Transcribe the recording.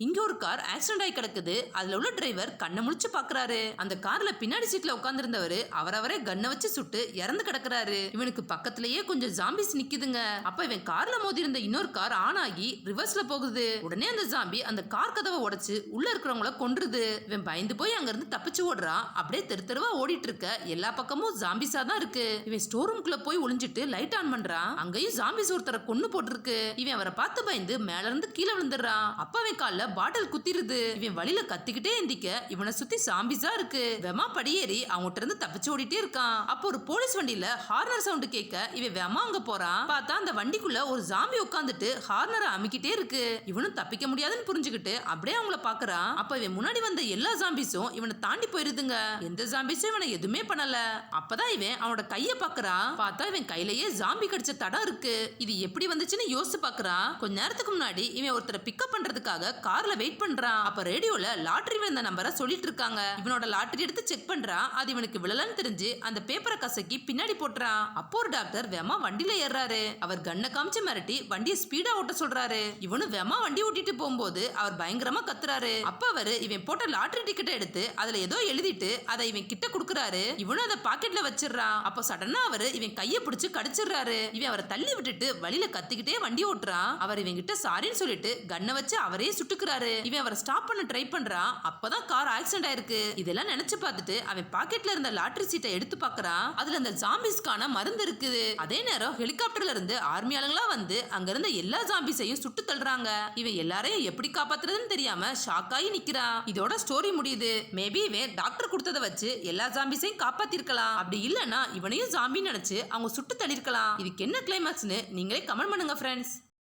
இங்க ஒரு car accident ஆகி கிடக்குது. அதுல உள்ள டிரைவர் கண்ணை முழிச்சு பாக்குறாரு. அந்த கார்ல பின்னாடி சீட்ல உட்கார்ந்து இருந்தவரு அவரவரே கண்ணை வச்சு சுட்டு இறந்து கிடக்குறாரு. இவனுக்கு பக்கத்திலேயே கொஞ்சம் ஜாம்பிஸ் நிக்குதுங்க. அப்ப இவன் கார்ல மோதி இருந்த இன்னொரு கார் ஆன் ஆகி ரிவர்ஸ்ல போகுது. உடனே அந்த ஜாம்பி அந்த கார் கதவை உடைச்சு உள்ள இருக்கிறவங்கள கொன்றுது. இவன் பயந்து போய் அங்க இருந்து தப்பிச்சு ஓடுறான். அப்படியே தெரு தெருவா ஓடிட்டு இருக்க எல்லா பக்கமும் ஜாம்பிஸா தான் இருக்கு. இவன் ஸ்டோர் ரூம்குள்ள போய் ஒளிஞ்சிட்டு லைட் ஆன் பண்றான். அங்கேயும் ஜாம்பிஸ் ஒருத்தரை கொன்னு போட்டுருக்கு. இவன் அவரை பார்த்து பயந்து மேல இருந்து கீழே விழுந்துடுறான். அப்ப அவன் கால்ல பாட்டில் குத்திருது. இவன் வழியில கத்திக்கிட்டே எந்திக்க இவனை சுத்தி சாம்பிஸா இருக்கு. வெமா படியேறி அவங்கிட்ட இருந்து தப்பிச்சு ஓடிட்டே இருக்கான். அப்போ ஒரு போலீஸ் வண்டியில ஹார்னர் சவுண்ட் கேட்க இவன் வெமா அங்க போறான். பார்த்தா அந்த வண்டிக்குள்ள ஒரு ஜாம்பி உட்காந்துட்டு ஹார்னரை அமுக்கிட்டே இருக்கு. இவனும் தப்பிக்க முடியாதுன்னு புரிஞ்சுக்கிட்டு அப்படியே அவங்கள பாக்குறான். அப்ப இவன் முன்னாடி வந்த எல்லா ஜாம்பிஸும் இவனை தாண்டி போயிருதுங்க. எந்த ஜாம்பிஸும் இவனை எதுவுமே பண்ணல. அப்பதான் இவன் அவனோட கைய பாக்குறான். பார்த்தா இவன் கையிலேயே ஜாம்பி கடிச்ச தடம் இருக்கு. இது எப்படி வந்துச்சுன்னு யோசிச்சு பாக்குறான். கொஞ்ச நேரத்துக்கு முன்னாடி இவன் ஒருத்தரை பிக்கப் பண்றதுக்காக கார்ல வெயிட் பண்றான். அப்ப ரேடியோல லாட்டரி விழுந்த நம்பரை சொல்லிட்டு இருக்காங்க. இவனோட லாட்டரி எடுத்து செக் பண்றான். அது இவனுக்கு விழலன்னு தெரிஞ்சு அந்த பேப்பரை கசக்கி பின்னாடி போட்டுறான். அப்போ ஒரு டாக்டர் வேமா வண்டியில ஏறாரு. அவர் கண்ணை காமிச்சு மிரட்டி வண்டியை ஸ்பீடா ஓட்ட சொல்றாரு. இவனும் வேமா வண்டி ஓட்டிட்டு போகும்போது அவர் பயங்கரமா கத்துறாரு. அப்ப அவரு இவன் போட்ட லாட்டரி டிக்கெட்டை எடுத்து அதுல ஏதோ எழுதிட்டு அதை இவன் கிட்ட குடுக்குறாரு. இவனும் அதை பாக்கெட்ல வச்சிடறான். அப்ப சடனா அவரு இவன் கைய பிடிச்சு கடிச்சிடுறாரு. இவன் அவரை தள்ளி விட்டுட்டு வழியில கத்திக்கிட்டே வண்டி ஓட்டுறான். அவர் இவன் கிட்ட சாரின்னு சொல்லிட்டு கண்ணை வச்சு அவரே சுட்டுக்கிறாரு. இவன் அவரை ஸ்டாப் பண்ண ட்ரை பண்றான். அப்பதான் கார் ஆக்சிடென்ட் ஆயிருக்கு. இதெல்லாம் நினைச்சு பார்த்துட்டு அவன் பாக்கெட்ல இருந்த லாட்டரி சீட்டை எடுத்து பாக்குறான். அதுல அந்த ஜாம்பிஸ்கான மருந்து இருக்குது. அதே நேரம் ஹெலிகாப்டர்ல இருந்து ஆர்மி ஆளுங்களா வந்து அங்க இருந்த எல்லா ஜாம்பிஸையும் சுட்டு தள்ளுறாங்க. இவன் எல்லாரையும் எப்படி காப்பாத்துறதுன்னு தெரியாம ஷாக் ஆகி நிக்கிறான். இதோட ஸ்டோரி முடியுது. மேபி இவன் டாக்டர் கொடுத்ததை வச்சு எல்லா ஜாம்பிஸையும் காப்பாத்திருக்கலாம். அப்படி இல்லைன்னா இவனையும் ஜாம்பி நினைச்சு அவங்க சுட்டு தள்ளிருக்கலாம். இதுக்கு என்ன கிளைமாக்ஸ்னு நீங்களே கமெண்ட் பண்ணுங்க ஃப்ரெண்ட்ஸ்.